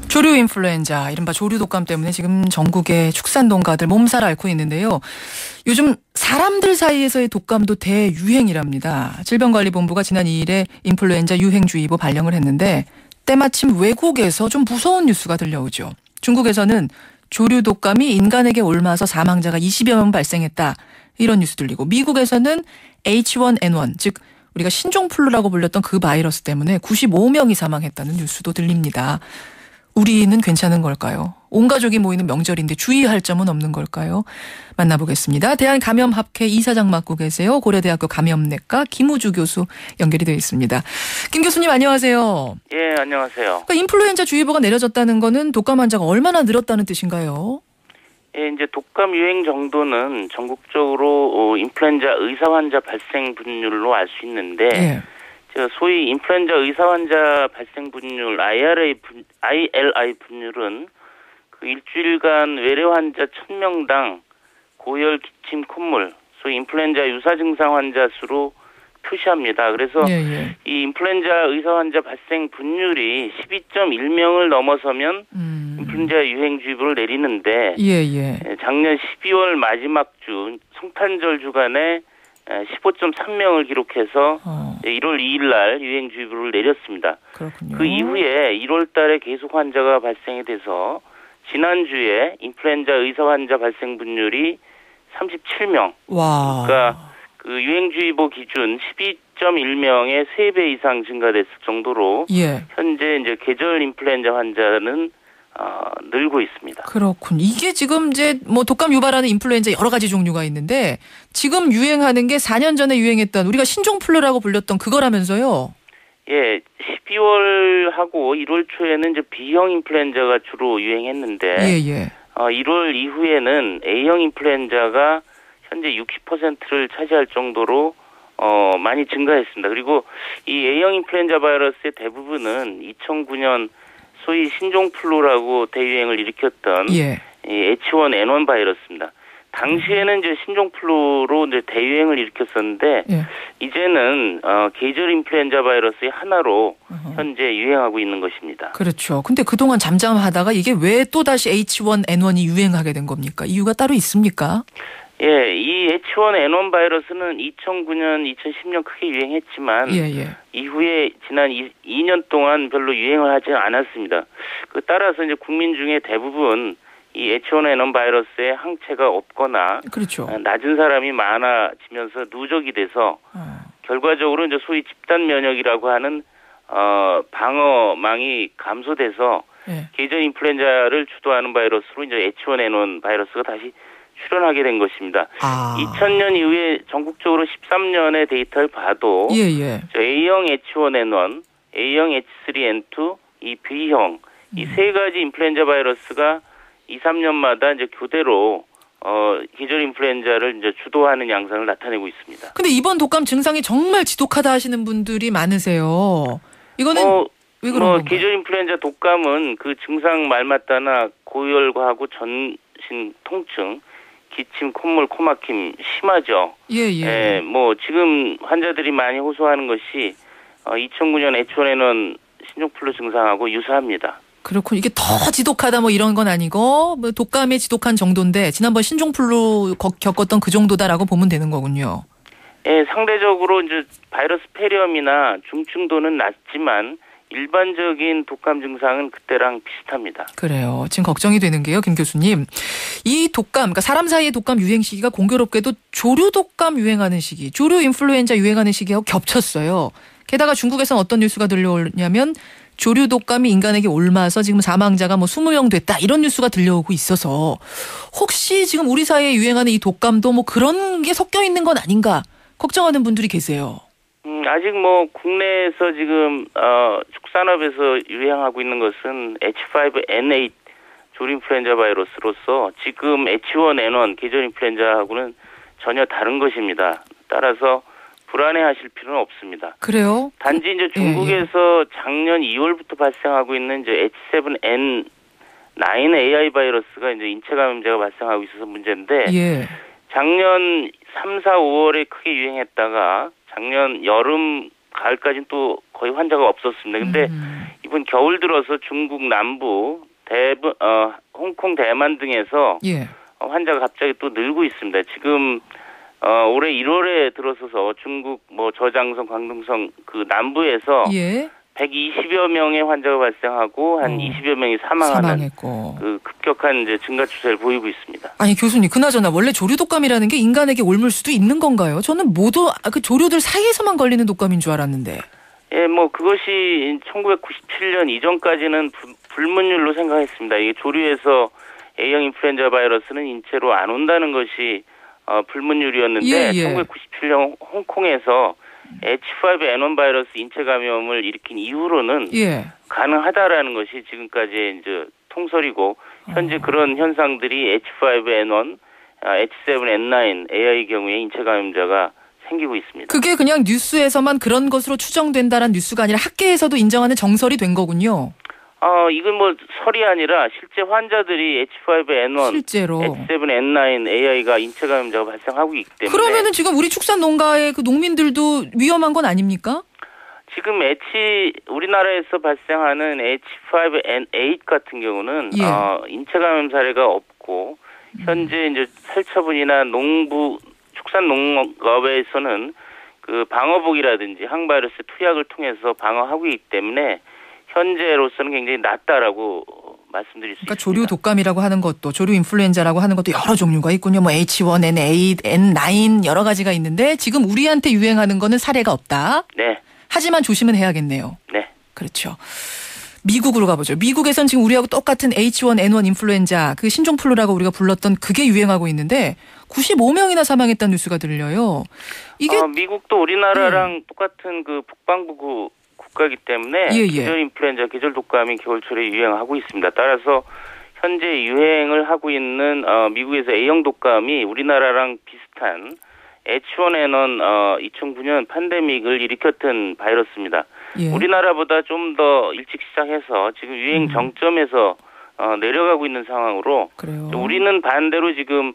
조류 인플루엔자, 이른바 조류 독감 때문에 지금 전국의 축산 농가들 몸살 앓고 있는데요. 요즘 사람들 사이에서의 독감도 대유행이랍니다. 질병관리본부가 지난 2일에 인플루엔자 유행주의보 발령을 했는데 때마침 외국에서 좀 무서운 뉴스가 들려오죠. 중국에서는 조류 독감이 인간에게 옮아서 사망자가 20여 명 발생했다. 이런 뉴스 들리고, 미국에서는 H1N1, 즉 우리가 신종플루라고 불렸던 그 바이러스 때문에 95명이 사망했다는 뉴스도 들립니다. 우리는 괜찮은 걸까요? 온 가족이 모이는 명절인데 주의할 점은 없는 걸까요? 만나보겠습니다. 대한감염학회 이사장 맡고 계세요. 고려대학교 감염내과 김우주 교수 연결이 되어 있습니다. 김 교수님 안녕하세요. 예, 안녕하세요. 그러니까 인플루엔자 주의보가 내려졌다는 거는 독감 환자가 얼마나 늘었다는 뜻인가요? 예, 이제 독감 유행 정도는 전국적으로 인플루엔자 의사 환자 발생 분율로 알 수 있는데, 예. 소위 인플루엔자 의사 환자 발생 분율 ILI 분율은 그 일주일간 외래 환자 1000명당 고열, 기침, 콧물, 소위 인플루엔자 유사 증상 환자 수로 표시합니다. 그래서 이 인플루엔자 의사 환자 발생 분율이 12.1명을 넘어서면 인플루엔자 유행주의보를 내리는데, 작년 12월 마지막 주 성탄절 주간에 15.3명을 기록해서 1월 2일 날 유행주의보를 내렸습니다. 그렇군요. 그 이후에 1월 달에 계속 환자가 발생이 돼서 지난주에 인플루엔자 의사 환자 발생 분율이 37명. 와. 그러니까 그 유행주의보 기준 12.1명의 3배 이상 증가됐을 정도로 현재 이제 계절 인플루엔자 환자는 늘고 있습니다. 그렇군. 이게 지금 이제 뭐 독감 유발하는 인플루엔자 여러 가지 종류가 있는데 지금 유행하는 게 4년 전에 유행했던 우리가 신종플루라고 불렸던 그거라면서요? 예, 12월하고 1월 초에는 이제 B형 인플루엔자가 주로 유행했는데 1월 이후에는 A형 인플루엔자가 현재 60%를 차지할 정도로 많이 증가했습니다. 그리고 이 A형 인플루엔자 바이러스의 대부분은 2009년 소위 신종플루라고 대유행을 일으켰던 이 H1N1 바이러스입니다. 당시에는 이제 신종플루로 이제 대유행을 일으켰었는데 이제는 계절 인플루엔자 바이러스의 하나로 현재 유행하고 있는 것입니다. 그렇죠. 근데 그동안 잠잠하다가 이게 왜 또다시 H1N1이 유행하게 된 겁니까? 이유가 따로 있습니까? 예, 이 H1N1 바이러스는 2009년, 2010년 크게 유행했지만 이후에 지난 2년 동안 별로 유행을 하지 않았습니다. 따라서 이제 국민 중에 대부분 이 H1N1 바이러스에 항체가 없거나 낮은 사람이 많아지면서 누적이 돼서 결과적으로 이제 소위 집단 면역이라고 하는 방어망이 감소돼서 계절 인플루엔자를 주도하는 바이러스로 이제 H1N1 바이러스가 다시 출현하게 된 것입니다. 2000년 이후에 전국적으로 13년의 데이터를 봐도 A형 H1N1, A형 H3N2, 이 B형 이 세 가지 인플루엔자 바이러스가 2, 3년마다 이제 교대로 계절 인플루엔자를 이제 주도하는 양상을 나타내고 있습니다. 근데 이번 독감 증상이 정말 지독하다 하시는 분들이 많으세요. 이거는 왜 그런 건가요? 계절 인플루엔자 독감은 그 증상 말마따나 고열과하고 전신 통증, 기침, 콧물, 코막힘 심하죠. 뭐 지금 환자들이 많이 호소하는 것이 2009년 H1N1 신종플루 증상하고 유사합니다. 그렇군. 이게 더 지독하다 뭐 이런 건 아니고 뭐 독감의 지독한 정도인데 지난번 신종플루 겪었던 그 정도다라고 보면 되는 거군요. 예, 상대적으로 이제 바이러스 폐렴이나 중증도는 낮지만 일반적인 독감 증상은 그때랑 비슷합니다. 그래요. 지금 걱정이 되는 게요, 김 교수님. 이 독감, 그러니까 사람 사이의 독감 유행 시기가 공교롭게도 조류 독감 유행하는 시기, 조류 인플루엔자 유행하는 시기하고 겹쳤어요. 게다가 중국에서는 어떤 뉴스가 들려오냐면 조류 독감이 인간에게 옮아서 지금 사망자가 뭐 20명 됐다 이런 뉴스가 들려오고 있어서 혹시 지금 우리 사이에 유행하는 이 독감도 뭐 그런 게 섞여 있는 건 아닌가 걱정하는 분들이 계세요. 아직 뭐 국내에서 지금 축산업에서 유행하고 있는 것은 H5N8 조류 인플루엔자 바이러스로서 지금 H1N1 계절 인플루엔자하고는 전혀 다른 것입니다. 따라서 불안해하실 필요는 없습니다. 그래요? 단지 이제 중국에서 작년 2월부터 발생하고 있는 이제 H7N9 AI 바이러스가 이제 인체 감염제가 발생하고 있어서 문제인데 작년 3, 4, 5월에 크게 유행했다가 작년 여름, 가을까지는 또 거의 환자가 없었습니다. 근데 이번 겨울 들어서 중국 남부, 홍콩, 대만 등에서 예. 환자가 갑자기 또 늘고 있습니다. 지금 올해 1월에 들어서서 중국 저장성, 광둥성 그 남부에서 예. 120여 명의 환자가 발생하고 한 20여 명이 사망했고 그 급격한 이제 증가 추세를 보이고 있습니다. 아니 교수님, 그나저나 원래 조류 독감이라는 게 인간에게 옮을 수도 있는 건가요? 저는 모두 그 조류들 사이에서만 걸리는 독감인 줄 알았는데. 예, 그것이 1997년 이전까지는 불문율로 생각했습니다. 이게 조류에서 A형 인플루엔자 바이러스는 인체로 안 온다는 것이 불문율이었는데 예, 예. 1997년 홍콩에서 H5N1 바이러스 인체 감염을 일으킨 이후로는 예. 가능하다라는 것이 지금까지의 이제 통설이고 현재 그런 현상들이 H5N1, H7N9 AI 경우에 인체 감염자가 생기고 있습니다. 그게 그냥 뉴스에서만 그런 것으로 추정된다는 뉴스가 아니라 학계에서도 인정하는 정설이 된 거군요. 이건 설이 아니라 실제 환자들이 H5N1, 실제로 H7N9 AI가 인체 감염자가 발생하고 있기 때문에. 그러면은 지금 우리 축산 농가의 그 농민들도 위험한 건 아닙니까? 지금 우리나라에서 발생하는 H5N8 같은 경우는 예. 인체 감염 사례가 없고 현재 이제 살처분이나 축산 농업에서는 그 방어복이라든지 항바이러스 투약을 통해서 방어하고 있기 때문에 현재로서는 굉장히 낮다라고 말씀드릴 수 있습니다. 조류 독감이라고 하는 것도, 조류 인플루엔자라고 하는 것도 여러 종류가 있군요. H1N8, N9 여러 가지가 있는데 지금 우리한테 유행하는 거는 사례가 없다. 네. 하지만 조심은 해야겠네요. 네. 그렇죠. 미국으로 가보죠. 미국에선 지금 우리하고 똑같은 H1N1 인플루엔자, 그 신종플루라고 우리가 불렀던 그게 유행하고 있는데 95명이나 사망했다는 뉴스가 들려요. 이게 미국도 우리나라랑 똑같은 그 북반구 국가이기 때문에 계절 인플루엔자, 계절 독감이 겨울철에 유행하고 있습니다. 따라서 현재 유행을 하고 있는 미국에서 A형 독감이 우리나라랑 비슷한 H1N1 2009년 팬데믹을 일으켰던 바이러스입니다. 예. 우리나라보다 좀 더 일찍 시작해서 지금 유행 정점에서 내려가고 있는 상황으로 그래요. 우리는 반대로 지금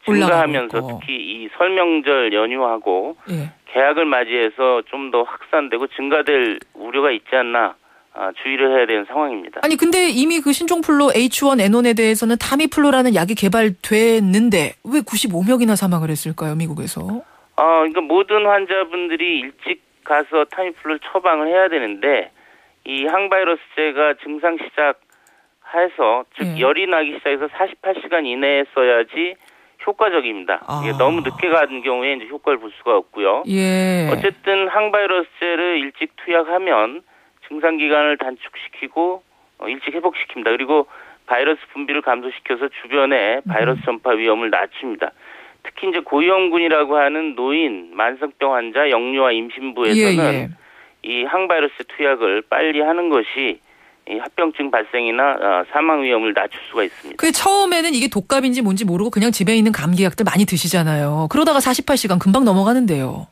증가하면서 특히 이 설 명절 연휴하고 예. 개학을 맞이해서 좀 더 확산되고 증가될 우려가 있지 않나 주의를 해야 되는 상황입니다. 아니 근데 이미 그 신종플루 H1N1에 대해서는 타미플루라는 약이 개발됐는데 왜 95명이나 사망을 했을까요, 미국에서? 그러니까 모든 환자분들이 일찍 가서 타미플루를 처방을 해야 되는데 이 항바이러스제가 증상 시작해서 즉 열이 나기 시작해서 48시간 이내에 써야지 효과적입니다. 이게 너무 늦게 가는 경우에 이제 효과를 볼 수가 없고요. 예. 어쨌든 항바이러스제를 일찍 투약하면 증상 기간을 단축시키고 일찍 회복시킵니다. 그리고 바이러스 분비를 감소시켜서 주변에 바이러스 전파 위험을 낮춥니다. 특히 이제 고위험군이라고 하는 노인, 만성병 환자, 영유아 임신부에서는 이 항바이러스 투약을 빨리 하는 것이 이 합병증 발생이나 사망 위험을 낮출 수가 있습니다. 그 처음에는 이게 독감인지 뭔지 모르고 그냥 집에 있는 감기약들 많이 드시잖아요. 그러다가 48시간 금방 넘어가는데요.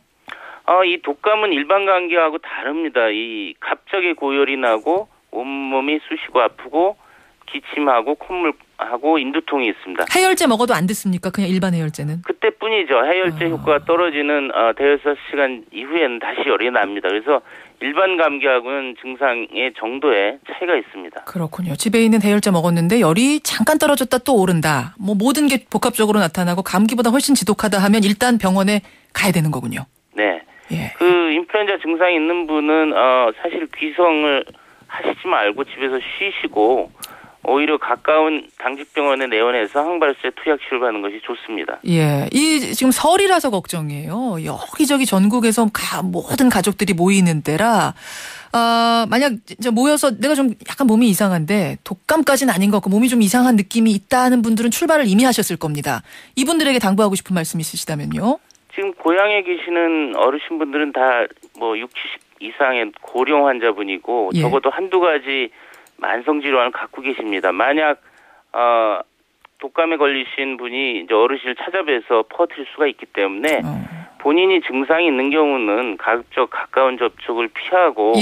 이 독감은 일반 감기하고 다릅니다. 이 갑자기 고열이 나고 온몸이 쑤시고 아프고 기침하고 콧물하고 인두통이 있습니다. 해열제 먹어도 안 듣습니까? 그냥 일반 해열제는? 그때뿐이죠. 해열제 효과가 떨어지는 대여섯 시간 이후에는 다시 열이 납니다. 그래서 일반 감기하고는 증상의 정도에 차이가 있습니다. 그렇군요. 집에 있는 해열제 먹었는데 열이 잠깐 떨어졌다 또 오른다. 모든 게 복합적으로 나타나고 감기보다 훨씬 지독하다 하면 일단 병원에 가야 되는 거군요. 네. 예. 그 인플루엔자 증상이 있는 분은 사실 귀성을 하시지 말고 집에서 쉬시고 오히려 가까운 당직병원에 내원해서 항바이러스제 투약 치료를 받는 것이 좋습니다. 예, 이 지금 설이라서 걱정이에요. 여기저기 전국에서 모든 가족들이 모이는 때라 만약 모여서 내가 좀 약간 몸이 이상한데 독감까지는 아닌 것 같고 몸이 좀 이상한 느낌이 있다는 분들은 출발을 이미 하셨을 겁니다. 이분들에게 당부하고 싶은 말씀 있으시다면요? 지금 고향에 계시는 어르신분들은 다 60, 70 이상의 고령 환자분이고 적어도 한두 가지 만성 질환을 갖고 계십니다. 만약 독감에 걸리신 분이 이제 어르신을 찾아뵈서 퍼뜨릴 수가 있기 때문에 본인이 증상이 있는 경우는 가급적 가까운 접촉을 피하고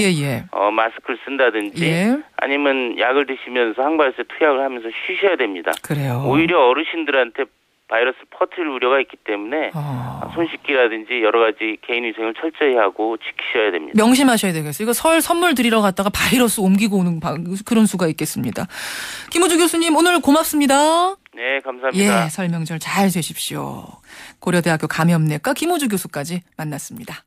마스크를 쓴다든지 아니면 약을 드시면서 항바이러스 투약을 하면서 쉬셔야 됩니다. 그래요. 오히려 어르신들한테 바이러스 퍼뜨릴 우려가 있기 때문에 손 씻기라든지 여러 가지 개인 위생을 철저히 하고 지키셔야 됩니다. 명심하셔야 되겠어요. 이거 설 선물 드리러 갔다가 바이러스 옮기고 오는 그런 수가 있겠습니다. 김우주 교수님 오늘 고맙습니다. 네, 감사합니다. 예, 설 명절 잘 되십시오. 고려대학교 감염내과 김우주 교수까지 만났습니다.